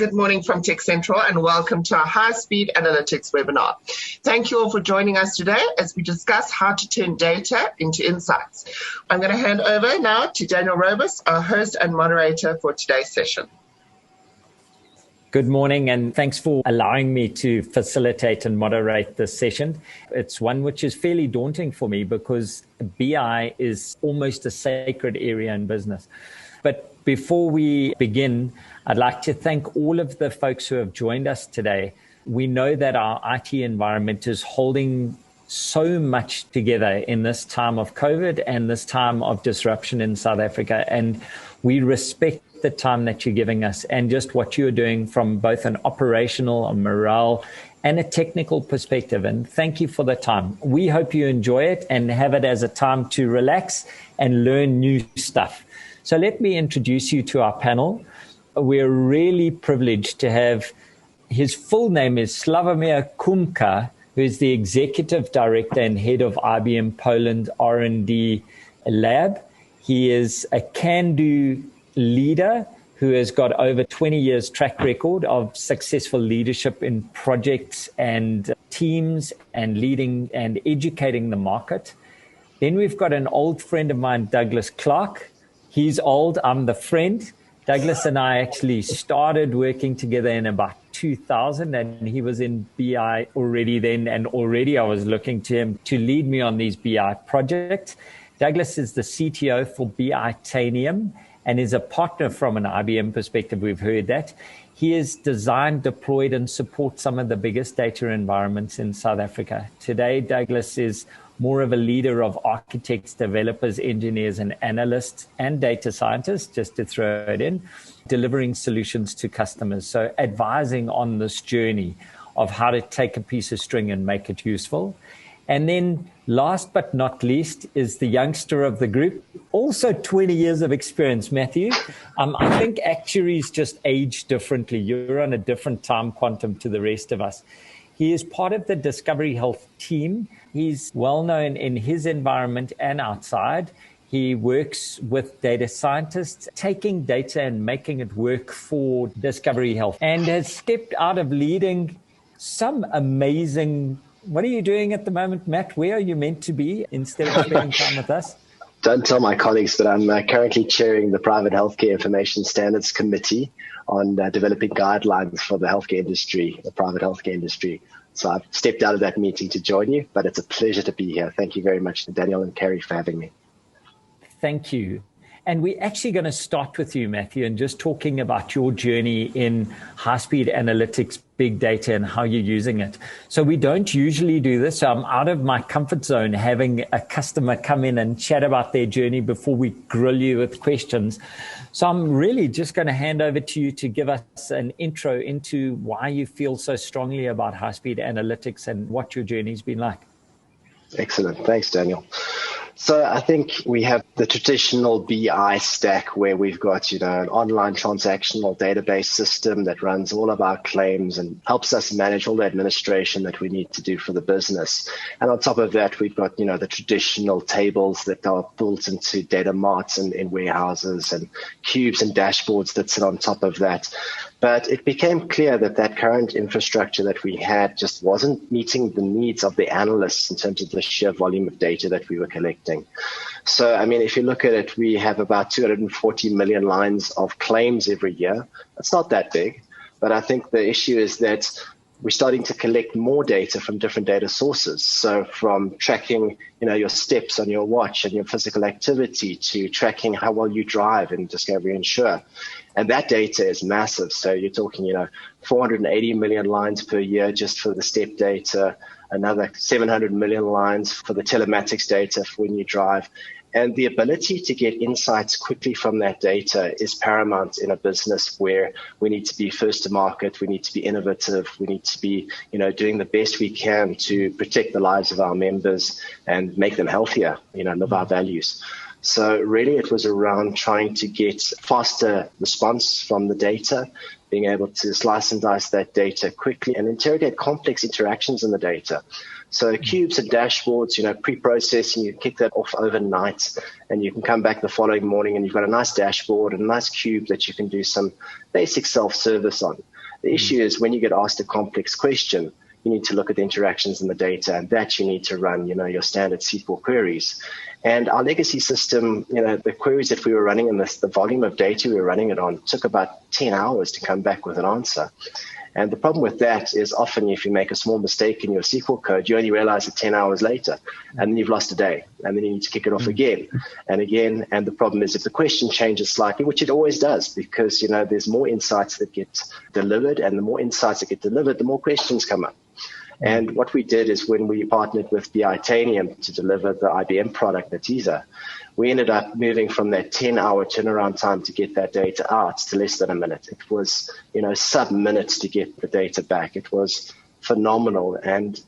good morning from Tech Central and welcome to our high-speed analytics webinar. Thank you all for joining us today as we discuss how to turn data into insights. I'm going to hand over now to Daniel Robus, our host and moderator for today's session. Good morning, and thanks for allowing me to facilitate and moderate this session. It's one which is fairly daunting for me because BI is almost a sacred area in business. But before we begin, I'd like to thank all of the folks who have joined us today. We know that our IT environment is holding so much together in this time of COVID and this time of disruption in South Africa, and we respect the time that you're giving us and just what you're doing from both an operational, a morale, and a technical perspective. And thank you for the time. We hope you enjoy it and have it as a time to relax and learn new stuff. So let me introduce you to our panel. We're really privileged to have, his full name is Sławomir Kumka, who is the Executive Director and Head of IBM Poland R&D Lab. He is a can-do leader who has got over 20 years track record of successful leadership in projects and teams and leading and educating the market. Then we've got an old friend of mine, Douglas Clark. He's old, I'm the friend. Douglas and I actually started working together in about 2000, and he was in BI already then, and already I was looking to him to lead me on these BI projects. Douglas is the CTO for BItanium and is a partner from an IBM perspective. We've heard that. He has designed, deployed, and supports some of the biggest data environments in South Africa. Today, Douglas is more of a leader of architects, developers, engineers, and analysts, and data scientists, just to throw it in, delivering solutions to customers. So advising on this journey of how to take a piece of string and make it useful. And then last but not least is the youngster of the group, also 20 years of experience, Matthew. I think actuaries just age differently. You're on a different time quantum to the rest of us. He is part of the Discovery Health team. He's well known in his environment and outside. He works with data scientists, taking data and making it work for Discovery Health, and has stepped out of leading some amazing. What are you doing at the moment, Matt? Where are you meant to be instead of spending time with us? Don't tell my colleagues, but I'm currently chairing the Private Healthcare Information Standards Committee on developing guidelines for the healthcare industry, the private healthcare industry. So I've stepped out of that meeting to join you, but it's a pleasure to be here. Thank you very much, Daniel and Kerry, for having me. Thank you. And we're actually going to start with you, Matthew, and just talking about your journey in high-speed analytics, big data, and how you're using it. So we don't usually do this. So I'm out of my comfort zone having a customer come in and chat about their journey before we grill you with questions. So I'm really just going to hand over to you to give us an intro into why you feel so strongly about high-speed analytics and what your journey's been like. Excellent. Thanks, Daniel. So I think we have the traditional BI stack where we've got, an online transactional database system that runs all of our claims and helps us manage all the administration that we need to do for the business. And on top of that, we've got, the traditional tables that are built into data marts and in warehouses and cubes and dashboards that sit on top of that. But it became clear that that current infrastructure that we had just wasn't meeting the needs of the analysts in terms of the sheer volume of data that we were collecting. So, if you look at it, we have about 240 million lines of claims every year. That's not that big, but I think the issue is that we're starting to collect more data from different data sources. So from tracking, your steps on your watch and your physical activity to tracking how well you drive in Discovery Insure. And that data is massive. So you're talking, 480 million lines per year just for the step data, another 700 million lines for the telematics data for when you drive. And the ability to get insights quickly from that data is paramount in a business where we need to be first to market, we need to be innovative, we need to be, doing the best we can to protect the lives of our members and make them healthier, live our values. So really it was around trying to get faster response from the data, being able to slice and dice that data quickly and interrogate complex interactions in the data. So cubes and dashboards, pre-processing, you kick that off overnight and you can come back the following morning and you've got a nice dashboard and a nice cube that you can do some basic self-service on. The issue is when you get asked a complex question, you need to look at the interactions in the data, and that you need to run, your standard SQL queries. And our legacy system, the queries that we were running and the volume of data we were running it on took about 10 hours to come back with an answer. And the problem with that is often if you make a small mistake in your SQL code, you only realize it 10 hours later, and then you've lost a day, and then you need to kick it off again and again. And the problem is if the question changes slightly, which it always does, because, there's more insights that get delivered, and the more insights that get delivered, the more questions come up. And what we did is when we partnered with Titanium to deliver the IBM product, Natiza, we ended up moving from that 10-hour turnaround time to get that data out to less than a minute. It was, sub-minutes to get the data back. It was phenomenal. And,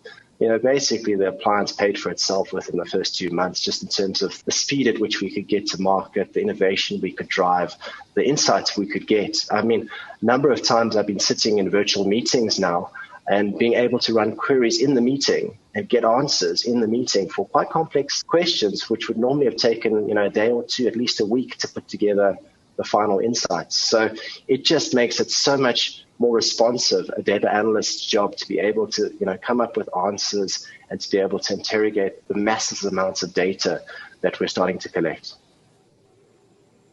basically the appliance paid for itself within the first 2 months, just in terms of the speed at which we could get to market, the innovation we could drive, the insights we could get. I mean, a number of times I've been sitting in virtual meetings now and being able to run queries in the meeting and get answers in the meeting for quite complex questions, which would normally have taken, a day or two, at least a week to put together the final insights. So it just makes it so much more responsive, a data analyst's job to be able to, come up with answers and to be able to interrogate the massive amounts of data that we're starting to collect.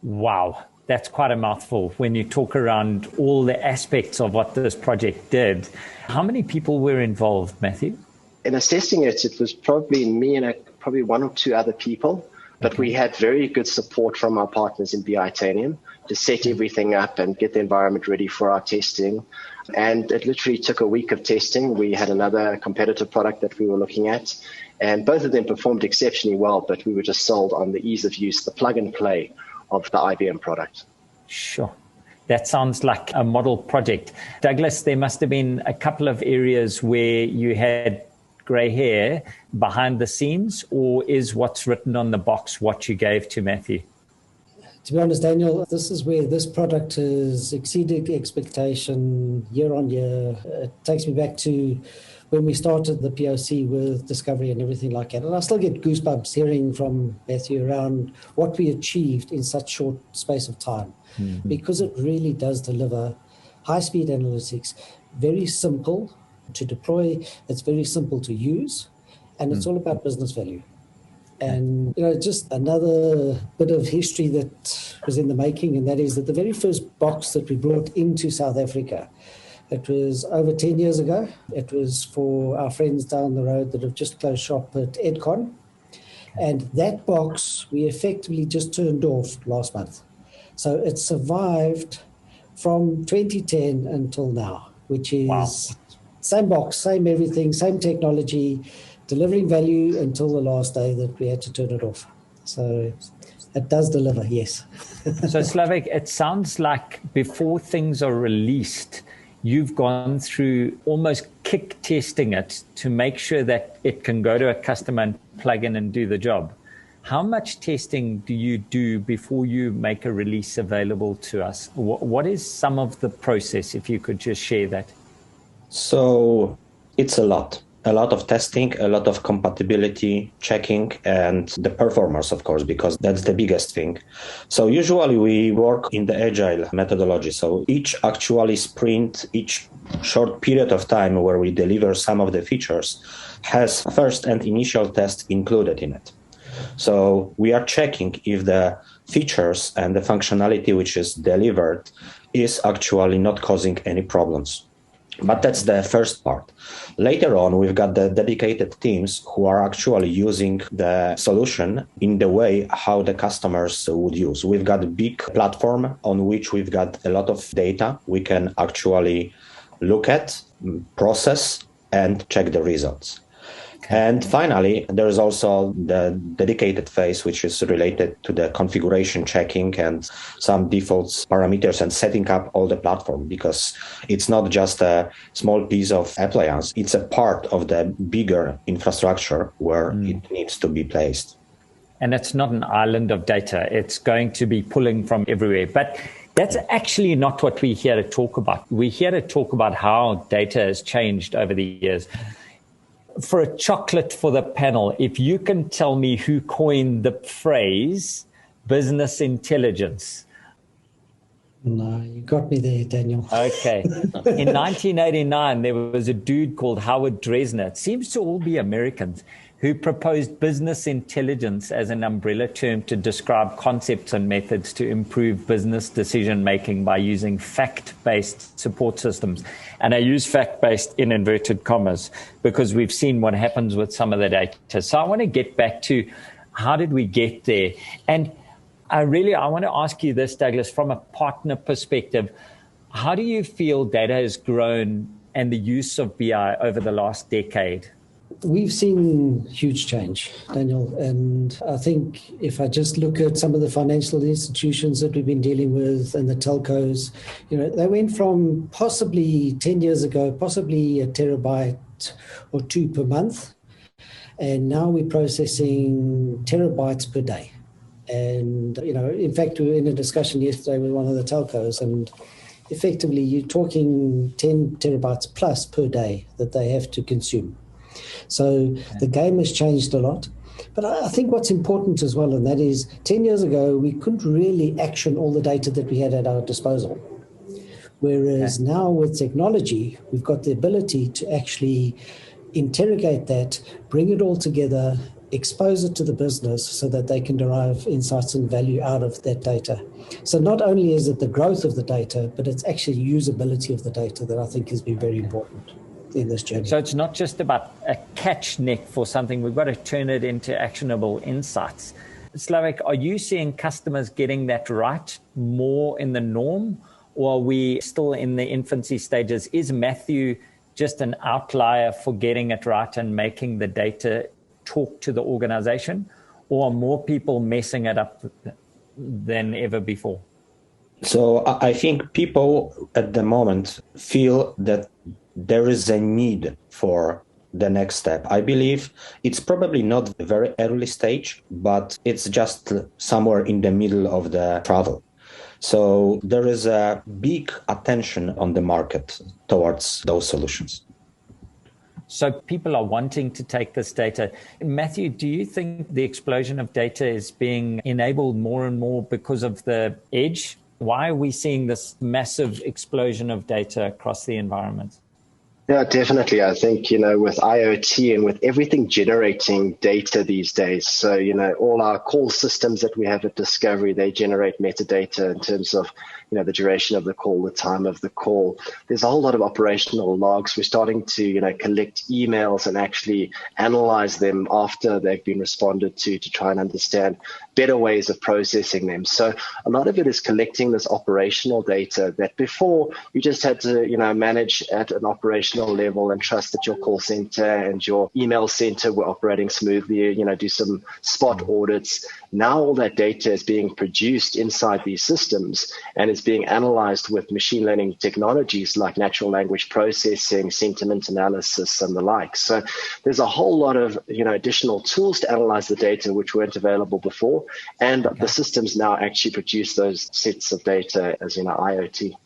Wow. That's quite a mouthful when you talk around all the aspects of what this project did. How many people were involved, Matthew? In assessing it, it was probably me and probably one or two other people, but we had very good support from our partners in Titanium to set everything up and get the environment ready for our testing. And it literally took a week of testing. We had another competitor product that we were looking at, and both of them performed exceptionally well, but we were just sold on the ease of use, the plug and play of the IBM product. Sure. That sounds like a model project. Douglas, there must have been a couple of areas where you had grey hair behind the scenes, or is what's written on the box what you gave to Matthew? To be honest, Daniel, this is where this product has exceeded expectation year on year. It takes me back to when we started the POC with Discovery and everything like that. And I still get goosebumps hearing from Matthew around what we achieved in such short space of time, because it really does deliver high-speed analytics, very simple to deploy, it's very simple to use, and it's all about business value. And, just another bit of history that was in the making, and that is that the very first box that we brought into South Africa, it was over 10 years ago. It was for our friends down the road that have just closed shop at EdCon. And that box we effectively just turned off last month. So it survived from 2010 until now, which is same box, same everything, same technology, delivering value until the last day that we had to turn it off. So it does deliver, yes. So Slavik, it sounds like before things are released, you've gone through almost kick testing it to make sure that it can go to a customer and plug in and do the job. How much testing do you do before you make a release available to us? What is some of the process, if you could just share that? So it's a lot of testing, a lot of compatibility checking, and the performance, of course, because that's the biggest thing. So usually we work in the agile methodology. So each actually sprint, each short period of time where we deliver some of the features has first and initial test included in it. So we are checking if the features and the functionality which is delivered is actually not causing any problems. But that's the first part. Later on, we've got the dedicated teams who are actually using the solution in the way how the customers would use. We've got a big platform on which we've got a lot of data we can actually look at, process, and check the results. And finally, there is also the dedicated phase, which is related to the configuration checking and some defaults, parameters, and setting up all the platform, because it's not just a small piece of appliance. It's a part of the bigger infrastructure where it needs to be placed. And it's not an island of data. It's going to be pulling from everywhere. But that's actually not what we're here to talk about. We're here to talk about how data has changed over the years. For a chocolate for the panel, if you can tell me who coined the phrase business intelligence. No, you got me there, Daniel. Okay. In 1989, there was a dude called Howard Dresner. It seems to all be Americans, who proposed business intelligence as an umbrella term to describe concepts and methods to improve business decision-making by using fact-based support systems. And I use fact-based in inverted commas because we've seen what happens with some of the data. So I want to get back to how did we get there? And I want to ask you this, Douglas, from a partner perspective. How do you feel data has grown and the use of BI over the last decade? We've seen huge change, Daniel. And I think if I just look at some of the financial institutions that we've been dealing with and the telcos, they went from possibly 10 years ago, possibly a terabyte or two per month. And now we're processing terabytes per day. And, in fact, we were in a discussion yesterday with one of the telcos, and effectively you're talking 10 terabytes plus per day that they have to consume. So the game has changed a lot. But I think what's important as well, and that is 10 years ago, we couldn't really action all the data that we had at our disposal. Whereas now with technology, we've got the ability to actually interrogate that, bring it all together, expose it to the business so that they can derive insights and value out of that data. So not only is it the growth of the data, but it's actually usability of the data that I think has been very important in this journey. So it's not just about a catch net for something. We've got to turn it into actionable insights. Slavik, are you seeing customers getting that right more in the norm, or are we still in the infancy stages? Is Matthew just an outlier for getting it right and making the data talk to the organization, or are more people messing it up than ever before? So I think people at the moment feel that there is a need for the next step. I believe it's probably not a very early stage, but it's just somewhere in the middle of the travel. So there is a big attention on the market towards those solutions. So people are wanting to take this data. Matthew, do you think the explosion of data is being enabled more and more because of the edge? Why are we seeing this massive explosion of data across the environment? Yeah, definitely. I think, with IoT and with everything generating data these days, so, all our call systems that we have at Discovery, they generate metadata in terms of, the duration of the call, the time of the call. There's a whole lot of operational logs. We're starting to, collect emails and actually analyze them after they've been responded to try and understand better ways of processing them. So a lot of it is collecting this operational data that before you just had to, manage at an operational level and trust that your call center and your email center were operating smoothly, do some spot audits. Now all that data is being produced inside these systems and is being analyzed with machine learning technologies like natural language processing, sentiment analysis, and the like. So there's a whole lot of additional tools to analyze the data which weren't available before, and the systems now actually produce those sets of data as IoT.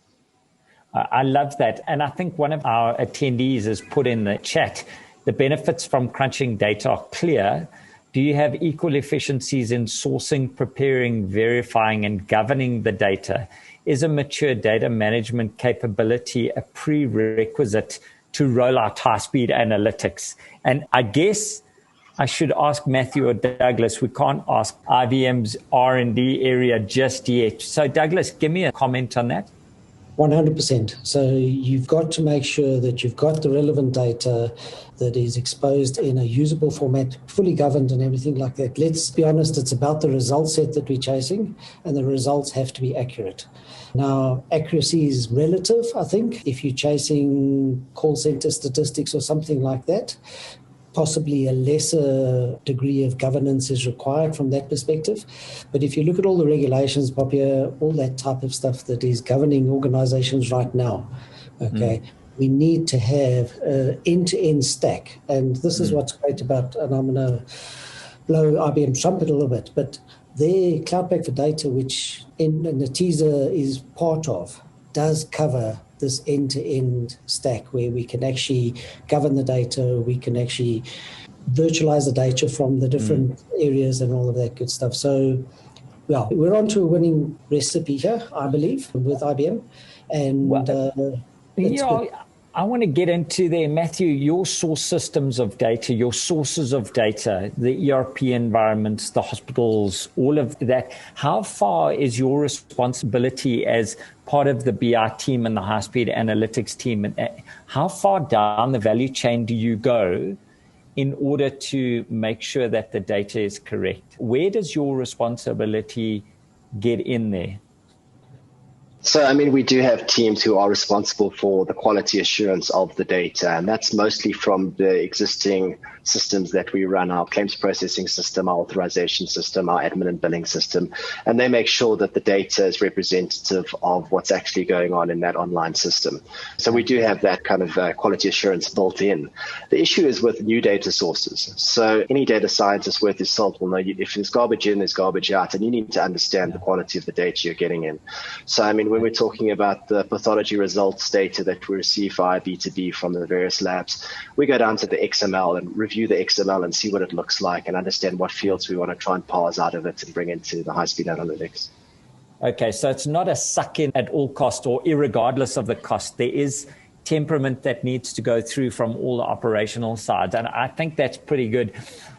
I love that. And I think one of our attendees has put in the chat, the benefits from crunching data are clear. Do you have equal efficiencies in sourcing, preparing, verifying, and governing the data? Is a mature data management capability a prerequisite to roll out high-speed analytics? And I guess I should ask Matthew or Douglas. We can't ask IBM's R&D area just yet. So Douglas, give me a comment on that. 100%. So you've got to make sure that you've got the relevant data that is exposed in a usable format, fully governed and everything like that. Let's be honest, it's about the result set that we're chasing, and the results have to be accurate. Now, accuracy is relative, I think. If you're chasing call center statistics or something like that, possibly a lesser degree of governance is required from that perspective. But if you look at all the regulations, Popia, all that type of stuff that is governing organizations right now, we need to have an end-to-end stack. And this is what's great about, and I'm going to blow IBM trumpet a little bit, but their Cloud Pack for Data, which in the teaser is part of, does cover this end-to-end stack where we can actually govern the data, we can actually virtualize the data from the different areas and all of that good stuff. So Well, we're on to a winning recipe here, I believe, with IBM. And it's good. I want to get into there, Matthew, your source systems of data, your sources of data, the ERP environments, the hospitals, all of that. How far is your responsibility as part of the BI team and the high-speed analytics team? And how far down the value chain do you go in order to make sure that the data is correct? Where does your responsibility get in there? So, I mean, we do have teams who are responsible for the quality assurance of the data, and that's mostly from the existing systems that we run, our claims processing system, our authorization system, our admin and billing system, and they make sure that the data is representative of what's actually going on in that online system. So we do have that kind of quality assurance built in. The issue is with new data sources. So any data scientist worth his salt will know if there's garbage in, there's garbage out, and you need to understand the quality of the data you're getting in. So, I mean, when we're talking about the pathology results data that we receive via B2B from the various labs, we go down to the XML and review the XML and see what it looks like and understand what fields we want to try and parse out of it and bring into the high-speed analytics. Okay, so it's not a suck-in at all cost or irregardless of the cost. There is temperament that needs to go through from all the operational sides, and I think that's pretty good.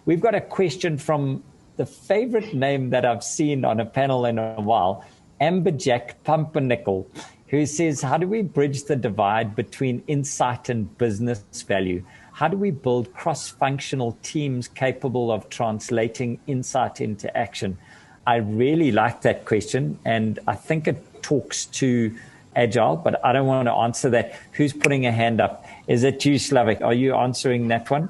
We've got a question from the favorite name that I've seen on a panel in a while, Amberjack Pumpernickel, who says, how do we bridge the divide between insight and business value? How do we build cross-functional teams capable of translating insight into action? I really like that question, and I think it talks to Agile, but I don't want to answer that. Who's putting a hand up? Is it you, Slavik? Are you answering that one?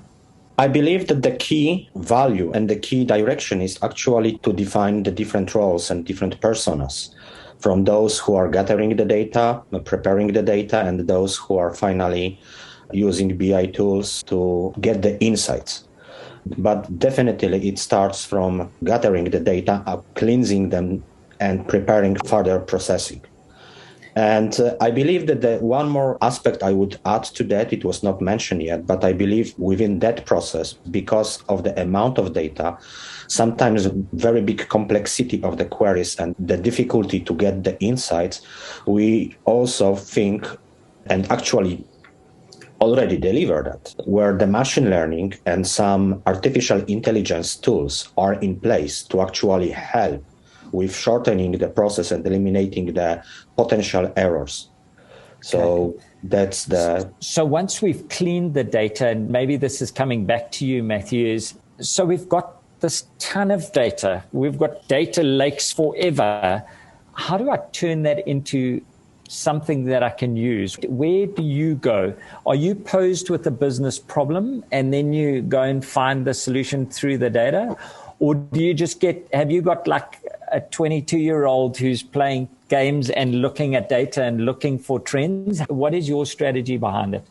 I believe that the key value and the key direction is actually to define the different roles and different personas, from those who are gathering the data, preparing the data, and those who are finally using BI tools to get the insights. But definitely it starts from gathering the data, cleansing them, and preparing further processing. And I believe that the one more aspect I would add to that, it was not mentioned yet, but I believe within that process, because of the amount of data, sometimes very big complexity of the queries and the difficulty to get the insights, we also think and actually already deliver that, where the machine learning and some artificial intelligence tools are in place to actually help with shortening the process and eliminating the potential errors. So that's the... So once we've cleaned the data, and maybe this is coming back to you, Matthew, so we've got this ton of data. We've got data lakes forever. How do I turn that into something that I can use? Where do you go? Are you posed with a business problem and then you go and find the solution through the data? Or do you just have you got like a 22-year-old who's playing games and looking at data and looking for trends? What is your strategy behind it?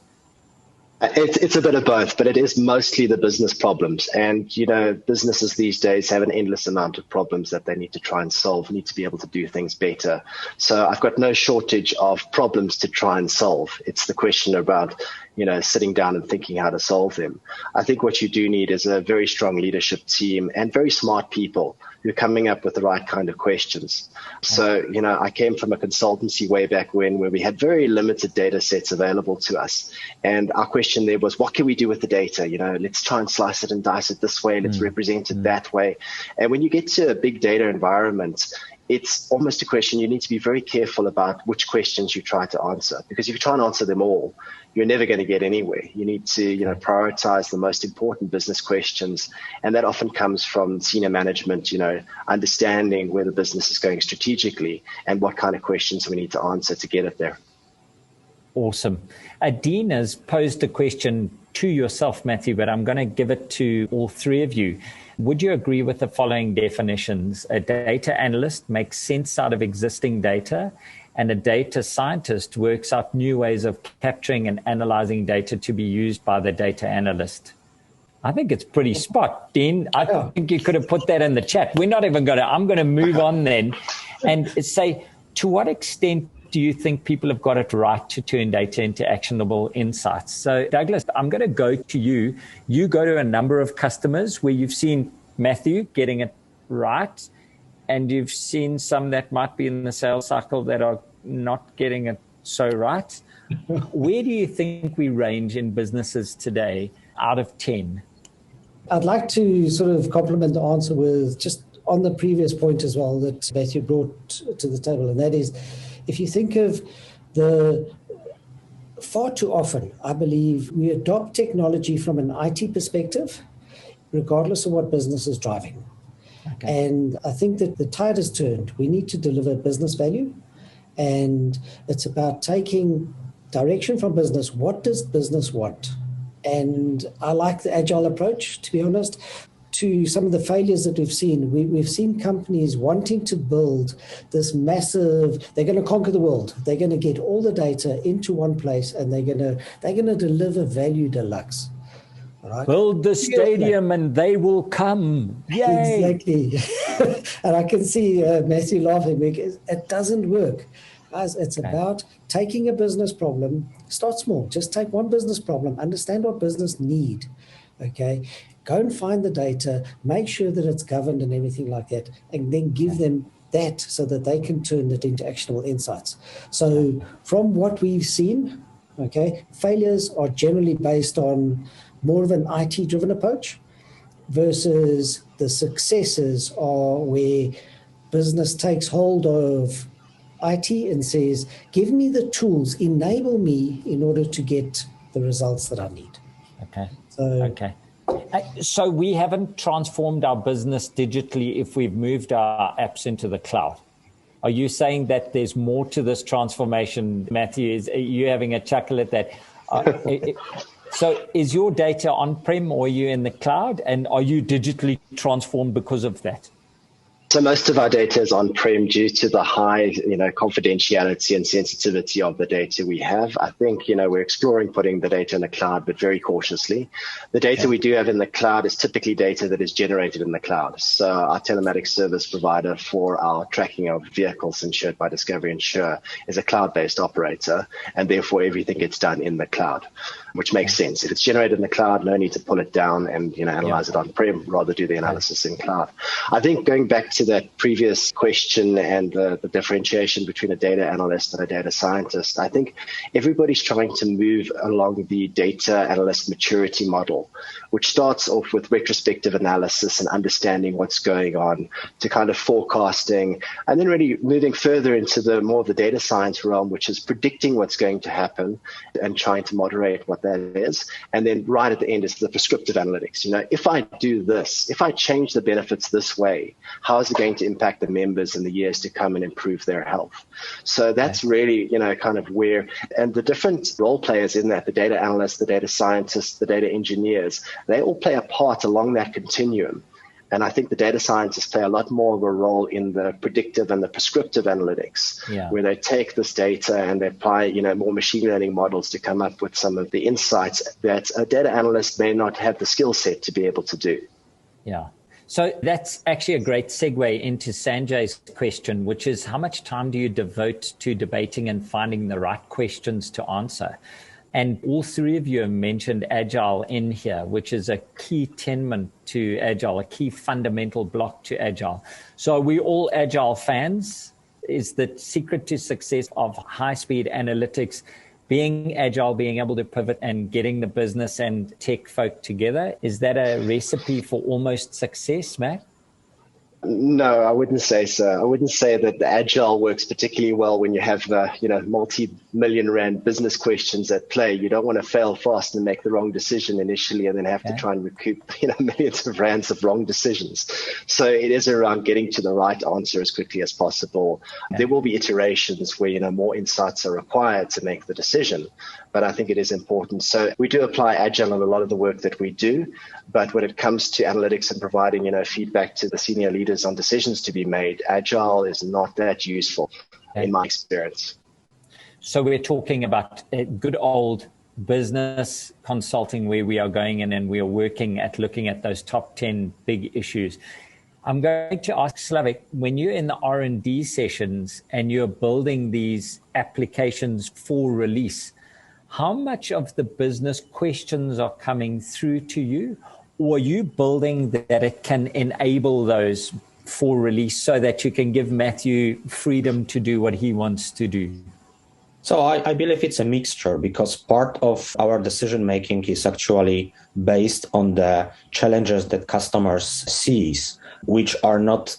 It's a bit of both, but it is mostly the business problems. And, you know, businesses these days have an endless amount of problems that they need to try and solve, need to be able to do things better. So I've got no shortage of problems to try and solve. It's the question about, you know, sitting down and thinking how to solve them. I think what you do need is a very strong leadership team and very smart people who are coming up with the right kind of questions. So, you know, I came from a consultancy way back when, where we had very limited data sets available to us. And our question there was, what can we do with the data? You know, let's try and slice it and dice it this way. Let's represent it that way. And when you get to a big data environment, it's almost a question you need to be very careful about which questions you try to answer, because if you try and answer them all, you're never going to get anywhere. You need to, you know, prioritize the most important business questions. And that often comes from senior management, you know, understanding where the business is going strategically and what kind of questions we need to answer to get it there. Awesome. Dean has posed a question to yourself, Matthew, but I'm going to give it to all three of you. Would you agree with the following definitions? A data analyst makes sense out of existing data, and a data scientist works out new ways of capturing and analyzing data to be used by the data analyst. I think it's pretty spot, Dean. I think you could have put that in the chat. We're not even going to, I'm going to move on then and say, to what extent do you think people have got it right to turn data into actionable insights? So, Douglas, I'm going to go to you. You go to a number of customers where you've seen Matthew getting it right. and you've seen some that might be in the sales cycle that are not getting it so right. Where do you think we range in businesses today out of 10? I'd like to sort of complement the answer with just on the previous point as well that Matthew brought to the table, and that is, if you think of far too often, I believe we adopt technology from an IT perspective, regardless of what business is driving. Okay. And I think that the tide has turned. We need to deliver business value, and it's about taking direction from business. What does business want? And I like the agile approach, to be honest. To some of the failures that we've seen, we've seen companies wanting to build this massive, they're going to conquer the world. They're going to get all the data into one place, and they're going to deliver value deluxe. Right? Build the stadium and they will come. Yay! Exactly. And I can see Matthew laughing because it doesn't work. Guys, it's about taking a business problem, start small, just take one business problem, understand what business need, okay? Go and find the data, make sure that it's governed and everything like that, and then give them that so that they can turn it into actionable insights. So from what we've seen, okay, failures are generally based on more of an IT-driven approach versus the successes are where business takes hold of IT and says, give me the tools, enable me in order to get the results that I need. So we haven't transformed our business digitally if we've moved our apps into the cloud. Are you saying that there's more to this transformation, Matthew? Are you having a chuckle at that? So is your data on-prem or are you in the cloud? And are you digitally transformed because of that? So most of our data is on-prem due to the high, confidentiality and sensitivity of the data we have. I think, we're exploring putting the data in the cloud, but very cautiously. The data we do have in the cloud is typically data that is generated in the cloud. So our telematics service provider for our tracking of vehicles insured by Discovery Insure is a cloud-based operator, and therefore everything gets done in the cloud, which makes sense. If it's generated in the cloud, no need to pull it down and, analyze it on-prem, rather do the analysis in cloud. I think going back to that previous question and the differentiation between a data analyst and a data scientist, I think everybody's trying to move along the data analyst maturity model, which starts off with retrospective analysis and understanding what's going on to kind of forecasting, and then really moving further into the more of the data science realm, which is predicting what's going to happen and trying to moderate what that is. And then right at the end is the prescriptive analytics. If I do this, if I change the benefits this way, how is it going to impact the members in the years to come and improve their health? So that's really, kind of where, and the different role players in that, the data analysts, the data scientists, the data engineers, they all play a part along that continuum. And I think the data scientists play a lot more of a role in the predictive and the prescriptive analytics, where they take this data and they apply, more machine learning models to come up with some of the insights that a data analyst may not have the skill set to be able to do. Yeah. So that's actually a great segue into Sanjay's question, which is how much time do you devote to debating and finding the right questions to answer? And all three of you have mentioned Agile in here, which is a key tenement to Agile, a key fundamental block to Agile. So are we all Agile fans? Is the secret to success of high-speed analytics being Agile, being able to pivot and getting the business and tech folk together? Is that a recipe for almost success, Matt? No, I wouldn't say so. I wouldn't say that the Agile works particularly well when you have the, multi-million rand business questions at play. You don't want to fail fast and make the wrong decision initially and then have to try and recoup, millions of rands of wrong decisions. So it is around getting to the right answer as quickly as possible. There will be iterations where, more insights are required to make the decision, but I think it is important. So we do apply Agile in a lot of the work that we do, but when it comes to analytics and providing, feedback to the senior leaders on decisions to be made, Agile is not that useful in my experience. So we're talking about a good old business consulting where we are going in and we are working at looking at those top 10 big issues. I'm going to ask Slavik, when you're in the R&D sessions and you're building these applications for release, how much of the business questions are coming through to you? Or are you building that it can enable those for release so that you can give Matthew freedom to do what he wants to do? So I believe it's a mixture, because part of our decision making is actually based on the challenges that customers sees, which are not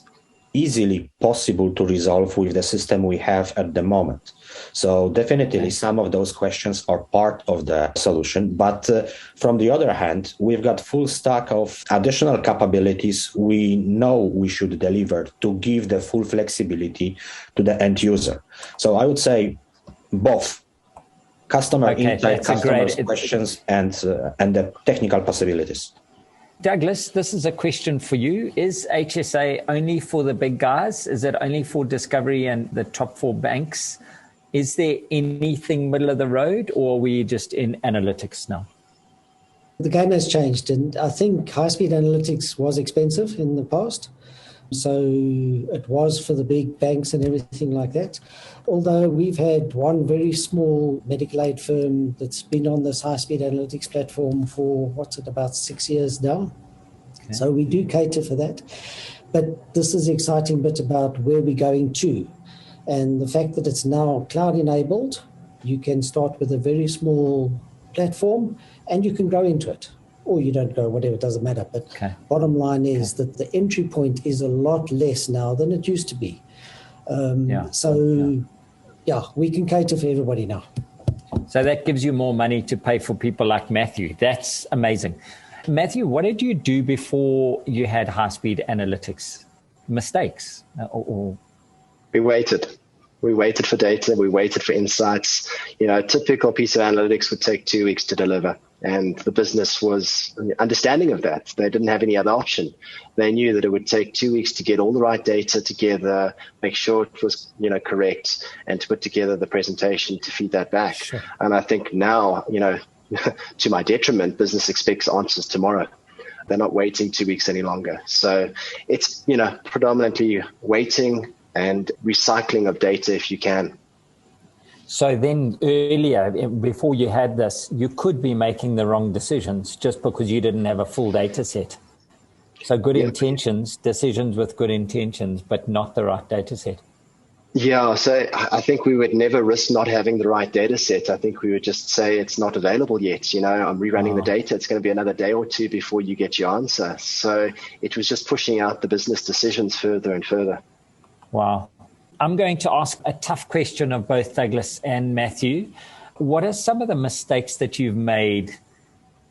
easily possible to resolve with the system we have at the moment. So definitely some of those questions are part of the solution. But from the other hand, we've got full stack of additional capabilities we know we should deliver to give the full flexibility to the end user. So I would say both customer insight, customer questions, and the technical possibilities. Douglas, this is a question for you. Is HSA only for the big guys? Is it only for Discovery and the top 4 banks? Is there anything middle of the road, or are we just in analytics now? The game has changed, and I think high-speed analytics was expensive in the past. So it was for the big banks and everything like that. Although we've had one very small medical aid firm that's been on this high-speed analytics platform for, about 6 years now. Okay. So we do cater for that. But this is the exciting bit about where we're going to. And the fact that it's now cloud-enabled, you can start with a very small platform and you can grow into it. Or you don't go, whatever, it doesn't matter. But bottom line is that the entry point is a lot less now than it used to be. We can cater for everybody now. So that gives you more money to pay for people like Matthew. That's amazing. Matthew, what did you do before you had high-speed analytics? Mistakes? We waited. We waited for data. We waited for insights. A typical piece of analytics would take 2 weeks to deliver. And the business was understanding of that. They didn't have any other option. They knew that it would take 2 weeks to get all the right data together, make sure it was, correct, and to put together the presentation to feed that back. Sure. And I think now, to my detriment, business expects answers tomorrow. They're not waiting 2 weeks any longer. So it's, predominantly waiting and recycling of data if you can. So then earlier, before you had this, you could be making the wrong decisions just because you didn't have a full data set. So good intentions, decisions with good intentions, but not the right data set. Yeah, so I think we would never risk not having the right data set. I think we would just say it's not available yet. I'm rerunning the data. It's going to be another day or two before you get your answer. So it was just pushing out the business decisions further and further. Wow. I'm going to ask a tough question of both Douglas and Matthew. What are some of the mistakes that you've made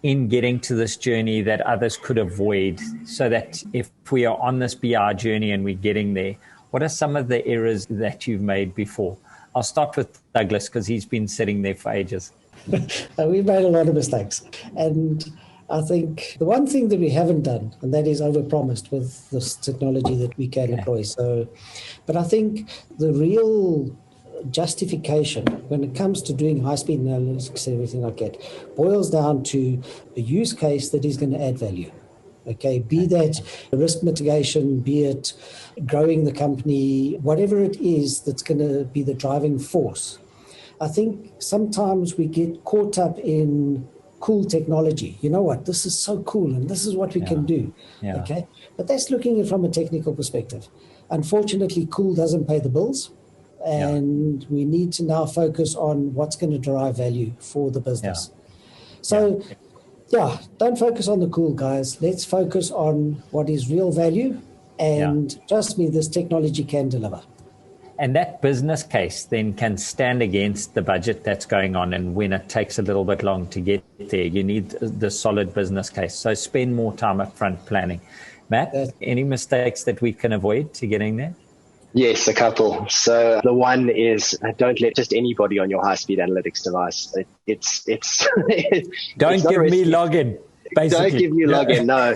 in getting to this journey that others could avoid, so that if we are on this BR journey and we're getting there, what are some of the errors that you've made before? I'll start with Douglas because he's been sitting there for ages. We've made a lot of mistakes. And I think the one thing that we haven't done, and that is overpromised with this technology that we can employ. But I think the real justification when it comes to doing high-speed analytics and everything like that boils down to a use case that is going to add value. Okay, be that risk mitigation, be it growing the company, whatever it is that's going to be the driving force. I think sometimes we get caught up in cool technology. You know what? This is so cool and this is what we can do. Yeah. Okay. But that's looking at it from a technical perspective. Unfortunately, cool doesn't pay the bills. And we need to now focus on what's going to derive value for the business. So, don't focus on the cool, guys. Let's focus on what is real value. And trust me, this technology can deliver. And that business case then can stand against the budget that's going on. And when it takes a little bit long to get there, you need the solid business case. So spend more time up front planning. Matt, any mistakes that we can avoid to getting there? Yes, a couple. So the one is don't let just anybody on your high-speed analytics device. Don't give me login. Basically. Don't give me login. No.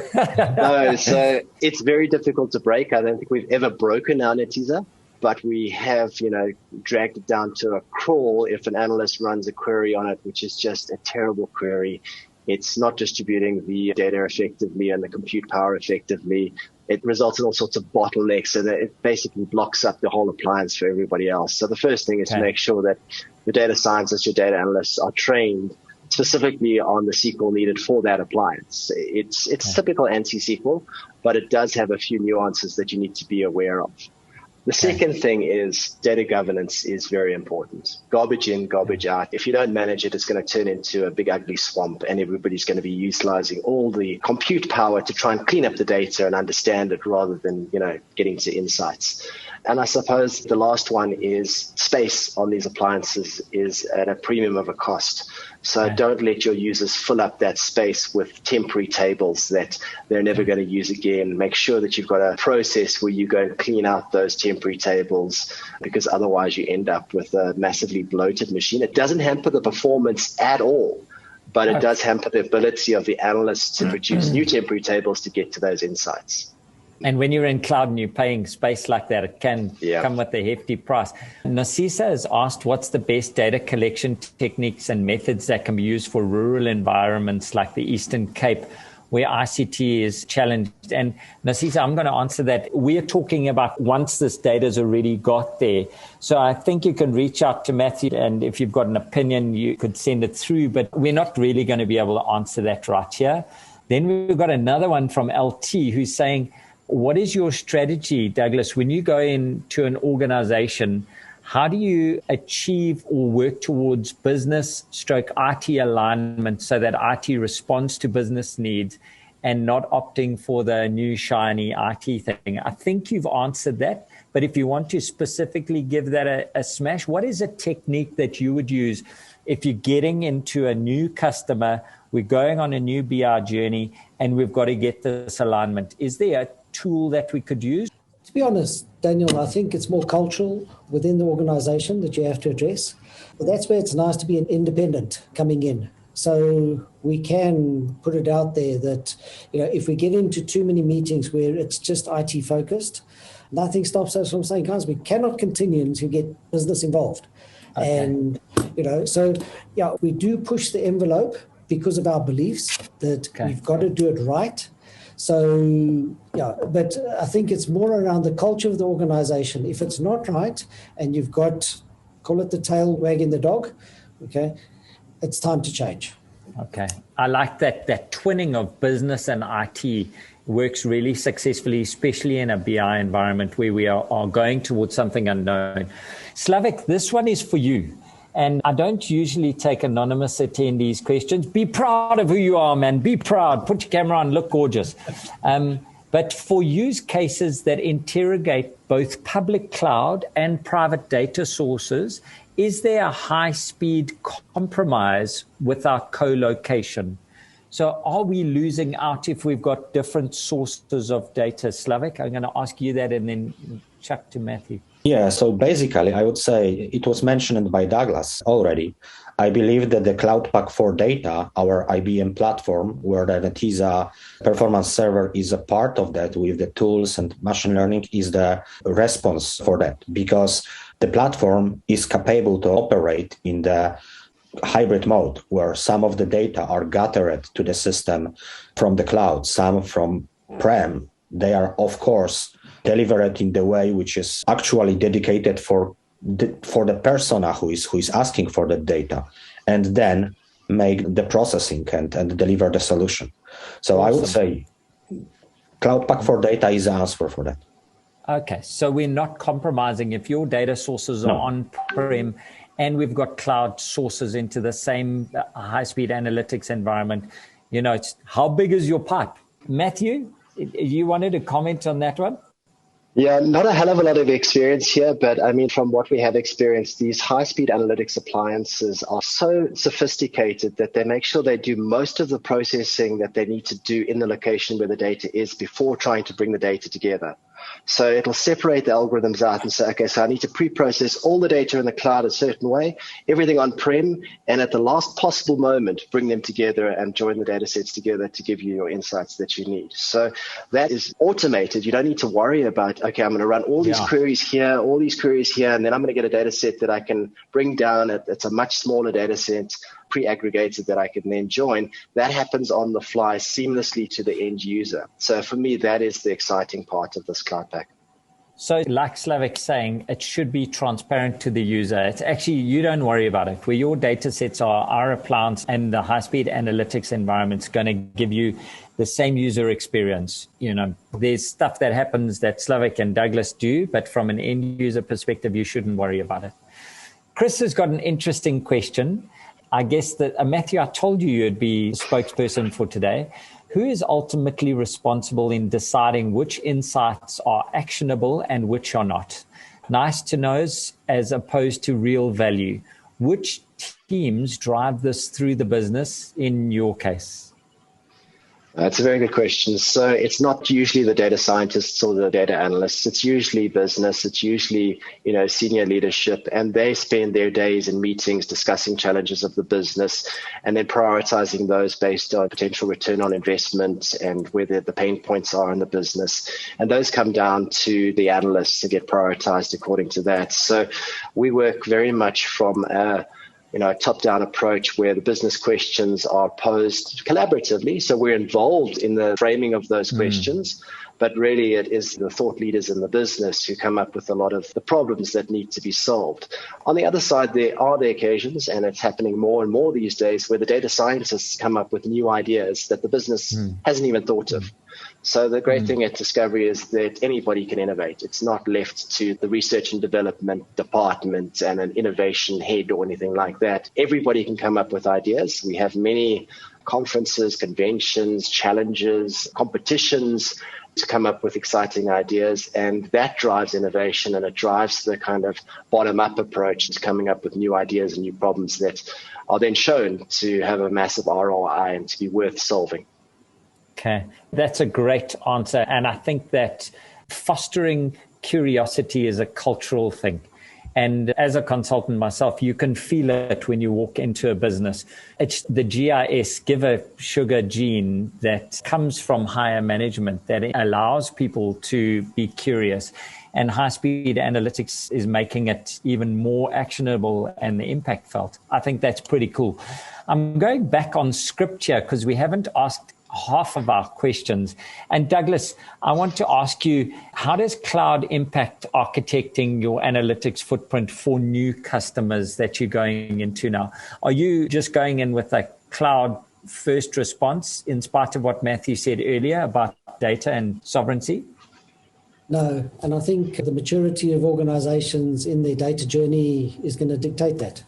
So it's very difficult to break. I don't think we've ever broken our Netiza. But we have, dragged it down to a crawl if an analyst runs a query on it, which is just a terrible query. It's not distributing the data effectively and the compute power effectively. It results in all sorts of bottlenecks, so that it basically blocks up the whole appliance for everybody else. So the first thing is to make sure that your data scientists, your data analysts are trained specifically on the SQL needed for that appliance. It's typical ANSI SQL, but it does have a few nuances that you need to be aware of. The second thing is data governance is very important. Garbage in, garbage out. If you don't manage it, it's going to turn into a big ugly swamp, and everybody's going to be utilizing all the compute power to try and clean up the data and understand it rather than, getting to insights. And I suppose the last one is space on these appliances is at a premium of a cost. So don't let your users fill up that space with temporary tables that they're never going to use again. Make sure that you've got a process where you go and clean out those temporary tables, because otherwise you end up with a massively bloated machine. It doesn't hamper the performance at all, but it does hamper the ability of the analysts to produce new temporary tables to get to those insights. And when you're in cloud and you're paying space like that, it can come with a hefty price. Narcisa has asked, what's the best data collection techniques and methods that can be used for rural environments like the Eastern Cape, where ICT is challenged? And Narcisa, I'm going to answer that. We're talking about once this data's already got there. So I think you can reach out to Matthew, and if you've got an opinion, you could send it through. But we're not really going to be able to answer that right here. Then we've got another one from LT who's saying, what is your strategy, Douglas, when you go into an organization? How do you achieve or work towards business/IT alignment so that IT responds to business needs and not opting for the new shiny IT thing? I think you've answered that, but if you want to specifically give that a smash, what is a technique that you would use if you're getting into a new customer, we're going on a new BI journey, and we've got to get this alignment? Is there a tool that we could use? To be honest, Daniel, I think it's more cultural within the organization that you have to address. But that's where it's nice to be an independent coming in. So we can put it out there that, if we get into too many meetings where it's just IT focused, nothing stops us from saying, guys, we cannot continue until we get business involved. Okay. And, we do push the envelope because of our beliefs that we've got to do it right. So, but I think it's more around the culture of the organization. If it's not right and you've got, call it the tail wagging the dog, it's time to change. Okay. I like that twinning of business and IT works really successfully, especially in a BI environment where we are going towards something unknown. Slavik, this one is for you. And I don't usually take anonymous attendees' questions. Be proud of who you are, man. Be proud. Put your camera on. Look gorgeous. But for use cases that interrogate both public cloud and private data sources, is there a high-speed compromise with our co-location? So are we losing out if we've got different sources of data? Slavik, I'm going to ask you that and then chuck to Matthew. Yeah, so basically, I would say it was mentioned by Douglas already. I believe that the Cloud Pak for Data, our IBM platform, where the Netezza performance server is a part of that with the tools and machine learning, is the response for that, because the platform is capable to operate in the hybrid mode, where some of the data are gathered to the system from the cloud, some from prem. They are, of course, delivered in the way which is actually dedicated for the persona who is asking for the data, and then make the processing and deliver the solution. So awesome. I would say Cloud Pak for Data is the answer for that. Okay, so we're not compromising if your data sources are on-prem and we've got cloud sources into the same high-speed analytics environment. It's how big is your pipe? Matthew, you wanted to comment on that one? Yeah, not a hell of a lot of experience here, but I mean, from what we have experienced, these high-speed analytics appliances are so sophisticated that they make sure they do most of the processing that they need to do in the location where the data is before trying to bring the data together. So it'll separate the algorithms out and say, okay, so I need to pre-process all the data in the cloud a certain way, everything on-prem, and at the last possible moment, bring them together and join the data sets together to give you your insights that you need. So that is automated. You don't need to worry about, okay, I'm going to run all these queries here, all these queries here, and then I'm going to get a data set that I can bring down. It's a much smaller data set, pre-aggregated, that I can then join. That happens on the fly seamlessly to the end user. So for me, that is the exciting part of this Cloud Pak. So like Slavik saying, it should be transparent to the user. It's actually, you don't worry about it. Where your data sets are, our appliance and the high-speed analytics environment's going to give you the same user experience. There's stuff that happens that Slavik and Douglas do, but from an end user perspective, you shouldn't worry about it. Chris has got an interesting question. I guess that, Matthew, I told you you'd be spokesperson for today. Who is ultimately responsible in deciding which insights are actionable and which are not? Nice to knows as opposed to real value. Which teams drive this through the business in your case? That's a very good question. So it's not usually the data scientists or the data analysts. It's usually business. It's usually, senior leadership, and they spend their days in meetings discussing challenges of the business and then prioritizing those based on potential return on investment and whether the pain points are in the business. And those come down to the analysts to get prioritized according to that. So we work very much from a top-down approach where the business questions are posed collaboratively. So we're involved in the framing of those questions, but really it is the thought leaders in the business who come up with a lot of the problems that need to be solved. On the other side, there are the occasions, and it's happening more and more these days, where the data scientists come up with new ideas that the business hasn't even thought of. So the great thing at Discovery is that anybody can innovate. It's not left to the research and development department and an innovation head or anything like that. Everybody can come up with ideas. We have many conferences, conventions, challenges, competitions to come up with exciting ideas, and that drives innovation, and it drives the kind of bottom-up approach to coming up with new ideas and new problems that are then shown to have a massive ROI and to be worth solving. Okay, that's a great answer. And I think that fostering curiosity is a cultural thing. And as a consultant myself, you can feel it when you walk into a business. It's the GIS, give a sugar gene, that comes from higher management that allows people to be curious. And high-speed analytics is making it even more actionable and the impact felt. I think that's pretty cool. I'm going back on script here because we haven't asked half of our questions. And Douglas, I want to ask you, how does cloud impact architecting your analytics footprint for new customers that you're going into now? Are you just going in with a cloud first response in spite of what Matthew said earlier about data and sovereignty? No, and I think the maturity of organizations in their data journey is going to dictate that.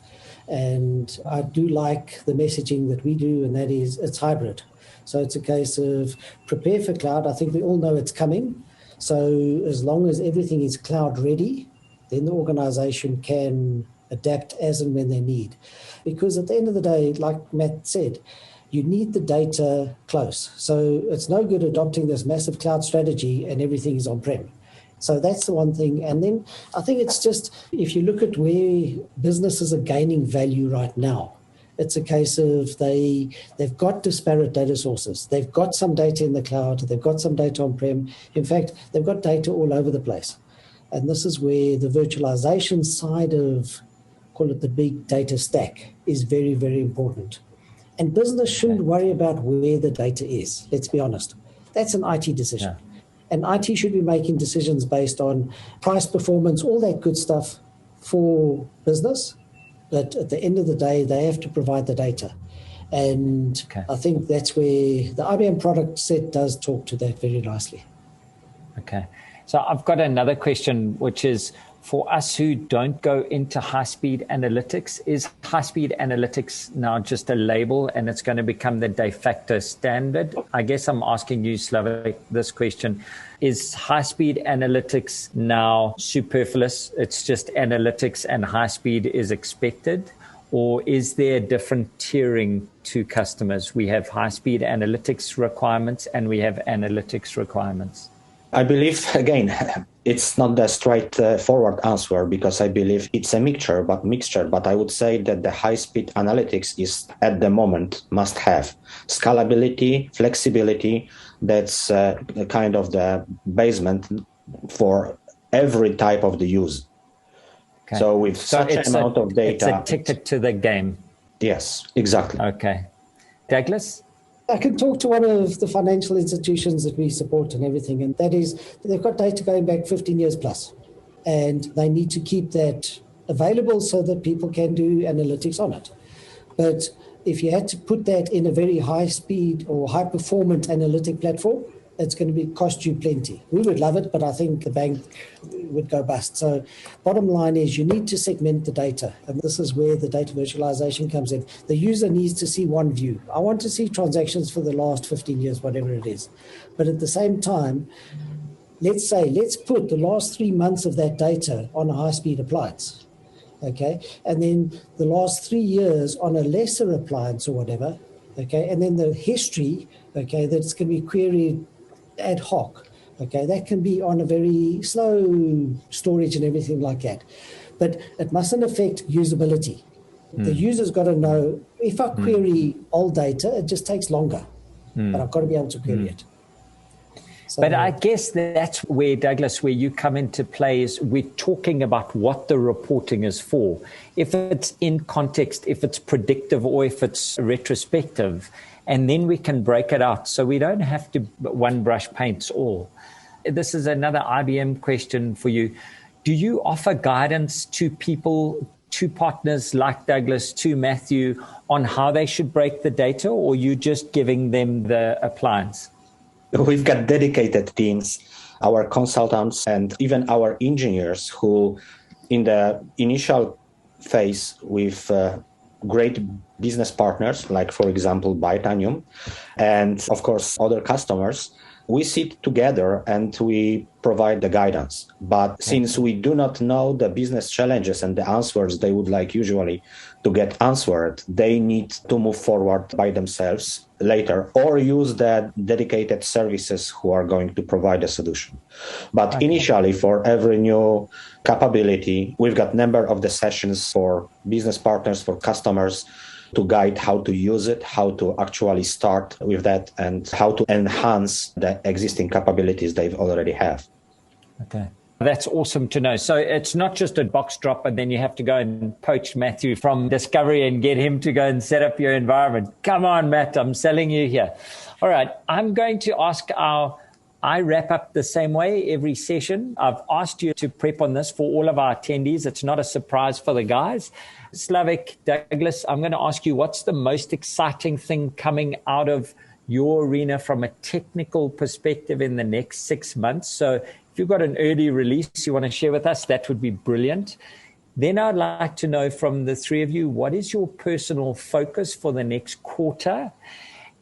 And I do like the messaging that we do, and that is it's hybrid. So it's a case of prepare for cloud. I think we all know it's coming. So as long as everything is cloud ready, then the organization can adapt as and when they need. Because at the end of the day, like Matt said, you need the data close. So it's no good adopting this massive cloud strategy and everything is on-prem. So that's the one thing. And then I think it's just, if you look at where businesses are gaining value right now, it's a case of they've got disparate data sources. They've got some data in the cloud. They've got some data on-prem. In fact, they've got data all over the place. And this is where the virtualization side of, call it the big data stack, is very, very important. And business shouldn't worry about where the data is. Let's be honest. That's an IT decision. Yeah. And IT should be making decisions based on price, performance, all that good stuff for business. But at the end of the day, they have to provide the data. And I think that's where the IBM product set does talk to that very nicely. Okay. So I've got another question, which is for us who don't go into high-speed analytics, is high-speed analytics now just a label and it's going to become the de facto standard? I guess I'm asking you, Slavik, this question. Is high-speed analytics now superfluous? It's just analytics and high-speed is expected? Or is there different tiering to customers? We have high-speed analytics requirements and we have analytics requirements. I believe, again, it's not the straightforward answer because I believe it's a mixture, but I would say that the high-speed analytics is at the moment must have scalability, flexibility. That's kind of the basement for every type of the use. Okay. So with such amount of data, it's a ticket to the game. Yes, exactly. Okay. Douglas? I can talk to one of the financial institutions that we support and everything, and that is they've got data going back 15 years plus, and they need to keep that available so that people can do analytics on it. But if you had to put that in a very high speed or high performant analytic platform, it's going to cost you plenty. We would love it, but I think the bank would go bust. So bottom line is you need to segment the data. And this is where the data virtualization comes in. The user needs to see one view. I want to see transactions for the last 15 years, whatever it is. But at the same time, let's put the last 3 months of that data on a high-speed appliance. Okay, and then the last 3 years on a lesser appliance or whatever. Okay, and then the history, okay, that's going to be queried ad hoc. Okay, that can be on a very slow storage and everything like that. But it mustn't affect usability. The user's got to know, if I query old data, it just takes longer. But I've got to be able to query it. So, but I guess that's where, Douglas, where you come into play is we're talking about what the reporting is for. If it's in context, if it's predictive, or if it's retrospective, and then we can break it out. So we don't have to one brush paints all. This is another IBM question for you. Do you offer guidance to people, to partners like Douglas, to Matthew, on how they should break the data, or are you just giving them the appliance? We've got dedicated teams, our consultants, and even our engineers who, in the initial phase with great business partners, like, for example, Bitanium, and of course, other customers, we sit together and we provide the guidance. But since we do not know the business challenges and the answers they would like usually to get answered, they need to move forward by themselves later or use the dedicated services who are going to provide a solution. But initially, for every new capability, we've got a number of the sessions for business partners, for customers, to guide how to use it, how to actually start with that, and how to enhance the existing capabilities they already have. Okay. That's awesome to know. So it's not just a box drop and then you have to go and poach Matthew from Discovery and get him to go and set up your environment. Come on, Matt, I'm selling you here. All right, I'm going to ask I wrap up the same way every session. I've asked you to prep on this for all of our attendees. It's not a surprise for the guys. Slavik, Douglas, I'm going to ask you, what's the most exciting thing coming out of your arena from a technical perspective in the next 6 months? So if you've got an early release you want to share with us, that would be brilliant. Then I'd like to know from the three of you, what is your personal focus for the next quarter?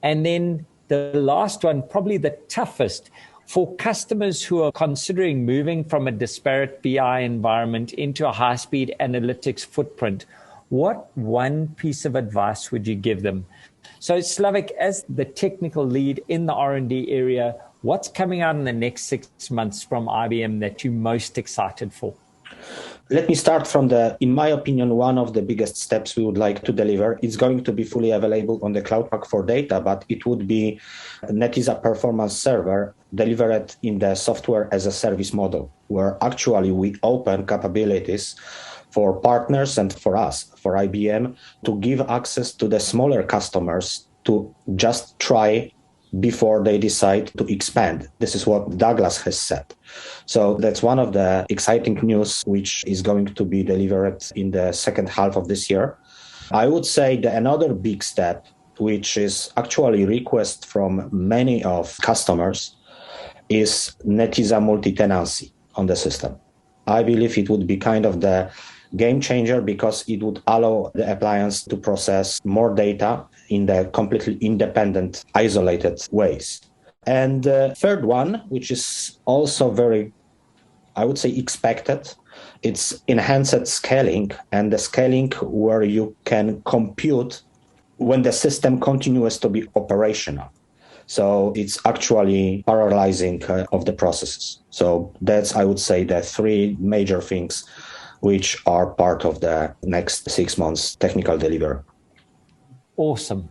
And then the last one, probably the toughest, for customers who are considering moving from a disparate BI environment into a high-speed analytics footprint, what one piece of advice would you give them? So Slavik, as the technical lead in the R&D area, what's coming out in the next 6 months from IBM that you're most excited for? Let me start from in my opinion, one of the biggest steps we would like to deliver is going to be fully available on the Cloud Pak for Data, but it would be Netezza Performance Server delivered in the software as a service model, where actually we open capabilities for partners and for us, for IBM, to give access to the smaller customers to just try before they decide to expand. This is what Douglas has said. So that's one of the exciting news which is going to be delivered in the second half of this year. I would say that another big step, which is actually a request from many of customers, is Netezza multi-tenancy on the system. I believe it would be kind of the game changer because it would allow the appliance to process more data in the completely independent, isolated ways. And the third one, which is also very, I would say, expected, it's enhanced scaling, and the scaling where you can compute when the system continues to be operational. So it's actually parallelizing of the processes. So that's, I would say, the three major things which are part of the next 6 months technical delivery. Awesome.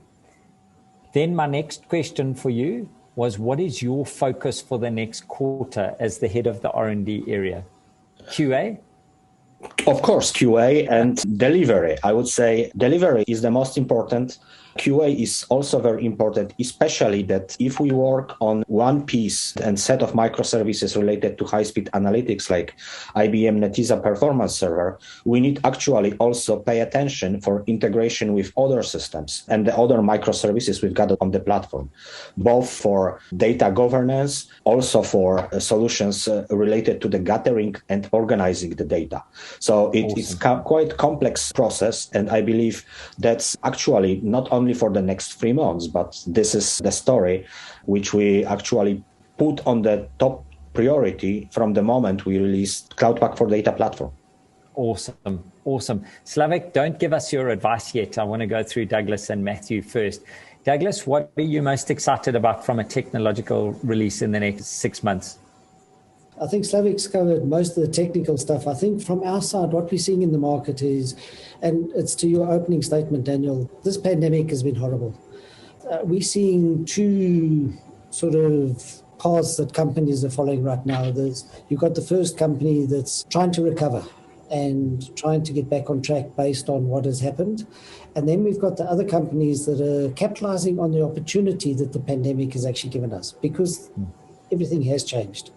Then my next question for you was, what is your focus for the next quarter as the head of the R&D area? QA? Of course, QA and delivery. I would say delivery is the most important. QA is also very important, especially that if we work on one piece and set of microservices related to high-speed analytics like IBM Netezza Performance Server, we need actually also pay attention for integration with other systems and the other microservices we've got on the platform, both for data governance, also for solutions related to the gathering and organizing the data. So it is quite complex process, and I believe that's actually not only for the next 3 months, but this is the story which we actually put on the top priority from the moment we released Cloud Pak for Data platform. Awesome. Slavik, don't give us your advice yet. I want to go through Douglas and Matthew first. Douglas, what are you most excited about from a technological release in the next 6 months? I think Slavik's covered most of the technical stuff. I think from our side, what we're seeing in the market is, and it's to your opening statement, Daniel, this pandemic has been horrible. We're seeing two sort of paths that companies are following right now. You've got the first company that's trying to recover and trying to get back on track based on what has happened. And then we've got the other companies that are capitalizing on the opportunity that the pandemic has actually given us, because everything has changed.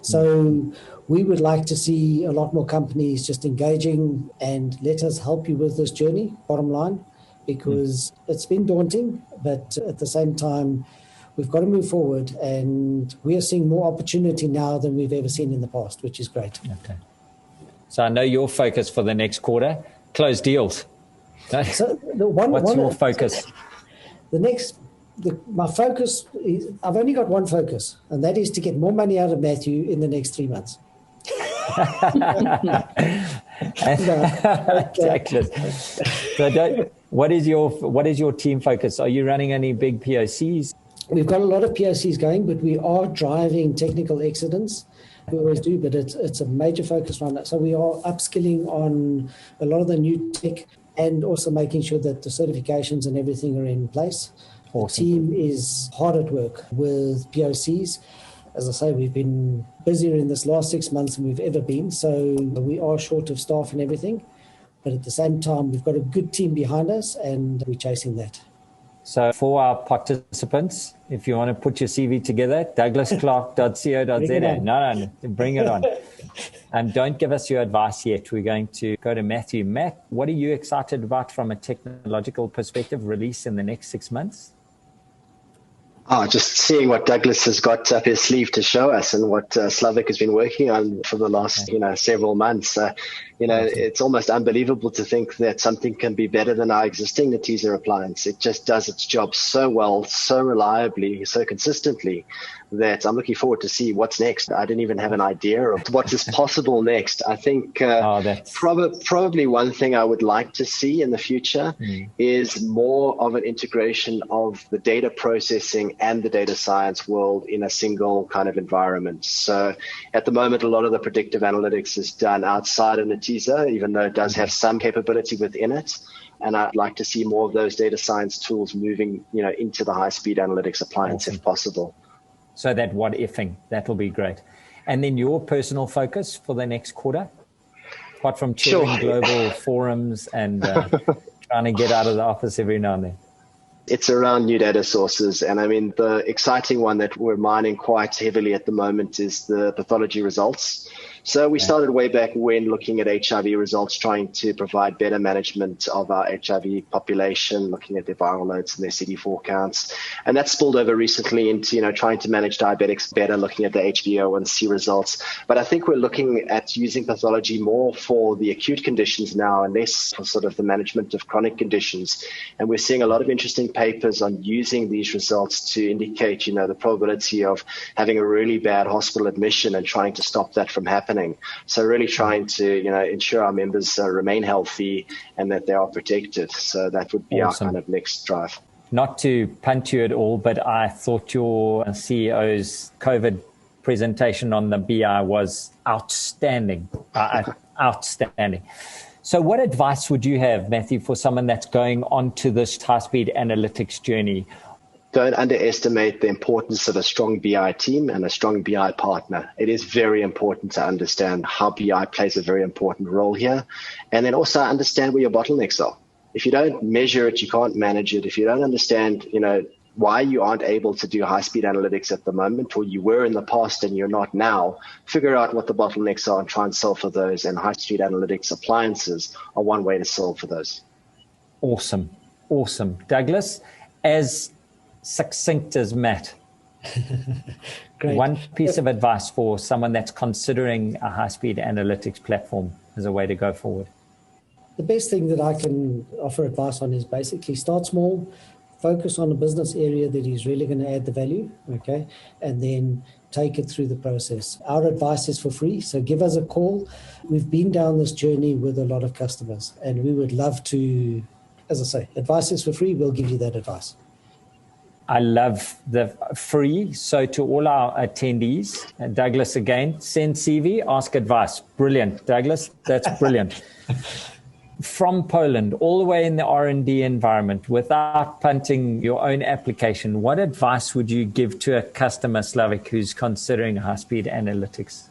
So we would like to see a lot more companies just engaging and let us help you with this journey, bottom line, because it's been daunting, but at the same time, we've got to move forward, and we are seeing more opportunity now than we've ever seen in the past, which is great. Okay. So I know your focus for the next quarter, close deals. So what's your focus? My focus is, I've only got one focus, and that is to get more money out of Matthew in the next 3 months. Exactly. So what is your team focus? Are you running any big POCs? We've got a lot of POCs going, but we are driving technical excellence. We always do, but it's a major focus on that. So we are upskilling on a lot of the new tech and also making sure that the certifications and everything are in place. Awesome. The team is hard at work with POCs. As I say, we've been busier in this last 6 months than we've ever been. So we are short of staff and everything. But at the same time, we've got a good team behind us, and we're chasing that. So for our participants, if you want to put your CV together, douglasclark.co.za. No, bring it on. And don't give us your advice yet. We're going to go to Matthew. Matt, what are you excited about from a technological perspective release in the next 6 months? Just seeing what Douglas has got up his sleeve to show us, and what Slavik has been working on for the last, several months. It's almost unbelievable to think that something can be better than our existing Netezza appliance. It just does its job so well, so reliably, so consistently, that I'm looking forward to see what's next. I didn't even have an idea of what is possible next. I think probably one thing I would like to see in the future is more of an integration of the data processing and the data science world in a single kind of environment. So at the moment, a lot of the predictive analytics is done outside of Netezza, even though it does have some capability within it. And I'd like to see more of those data science tools moving, into the high-speed analytics appliance if possible. So that what ifing, that will be great. And then your personal focus for the next quarter, apart from chairing global forums and trying to get out of the office every now and then? It's around new data sources. And I mean, the exciting one that we're mining quite heavily at the moment is the pathology results. So we started way back when looking at HIV results, trying to provide better management of our HIV population, looking at their viral loads and their CD4 counts. And that spilled over recently into, trying to manage diabetics better, looking at the HbA1c results. But I think we're looking at using pathology more for the acute conditions now and less for sort of the management of chronic conditions. And we're seeing a lot of interesting papers on using these results to indicate, the probability of having a really bad hospital admission and trying to stop that from happening. So really trying to, ensure our members remain healthy and that they are protected. So that would be our kind of next drive. Not to punt you at all, but I thought your CEO's COVID presentation on the BI was outstanding. Outstanding. So what advice would you have, Matthew, for someone that's going onto this high-speed analytics journey? Don't underestimate the importance of a strong BI team and a strong BI partner. It is very important to understand how BI plays a very important role here. And then also understand where your bottlenecks are. If you don't measure it, you can't manage it. If you don't understand, why you aren't able to do high-speed analytics at the moment, or you were in the past and you're not now, figure out what the bottlenecks are and try and solve for those. And high-speed analytics appliances are one way to solve for those. Awesome. Douglas, as succinct as Matt, Great. one piece of advice for someone that's considering a high-speed analytics platform as a way to go forward. The best thing that I can offer advice on is basically start small, focus on a business area that is really going to add the value, okay? And then take it through the process. Our advice is for free, so give us a call. We've been down this journey with a lot of customers, and we would love to, as I say, advice is for free. We'll give you that advice. I love the free. So to all our attendees, Douglas again, send CV, ask advice. Brilliant, Douglas. That's brilliant. From Poland, all the way in the R&D environment, without punting your own application, what advice would you give to a customer, Slavik, who's considering high-speed analytics?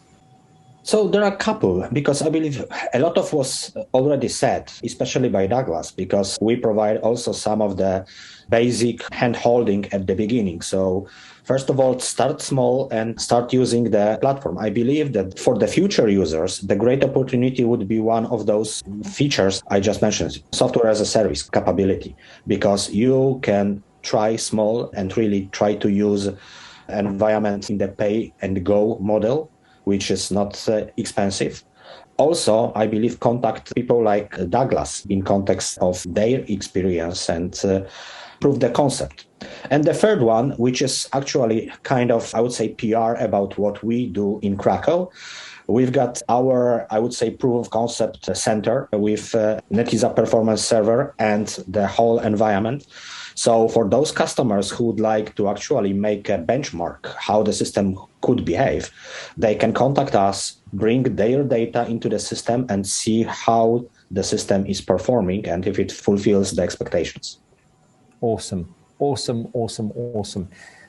So there are a couple, because I believe a lot of was already said, especially by Douglas, because we provide also some of the basic hand-holding at the beginning. So first of all, start small and start using the platform. I believe that for the future users, the great opportunity would be one of those features I just mentioned, software as a service capability, because you can try small and really try to use environment in the pay and go model, which is not expensive. Also, I believe contact people like Douglas in context of their experience and prove the concept. And the third one, which is actually kind of, I would say, PR about what we do in Krakow. We've got our, I would say, proof of concept center with Netezza performance server and the whole environment. So for those customers who would like to actually make a benchmark how the system could behave, they can contact us, bring their data into the system and see how the system is performing and if it fulfills the expectations. Awesome.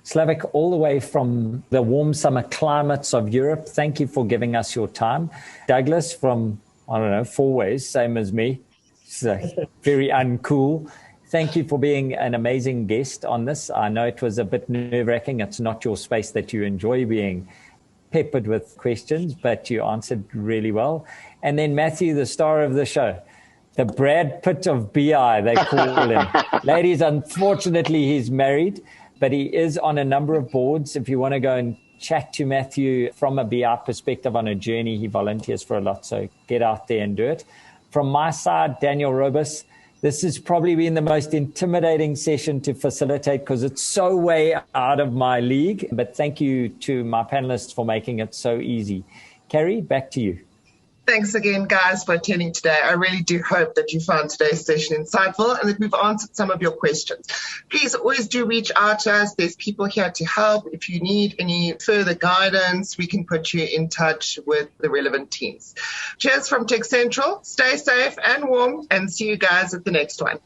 Slavik, all the way from the warm summer climates of Europe, thank you for giving us your time. Douglas from, Fourways, same as me, so very uncool. Thank you for being an amazing guest on this. I know it was a bit nerve-wracking. It's not your space that you enjoy being peppered with questions, but you answered really well. And then Matthew, the star of the show, the Brad Pitt of BI, they call him. Ladies, unfortunately, he's married, but he is on a number of boards. If you want to go and chat to Matthew from a BI perspective on a journey, he volunteers for a lot, so get out there and do it. From my side, Daniel Robus, this has probably been the most intimidating session to facilitate because it's so way out of my league. But thank you to my panelists for making it so easy. Kerry, back to you. Thanks again, guys, for attending today. I really do hope that you found today's session insightful and that we've answered some of your questions. Please always do reach out to us. There's people here to help. If you need any further guidance, we can put you in touch with the relevant teams. Cheers from Tech Central. Stay safe and warm, and see you guys at the next one.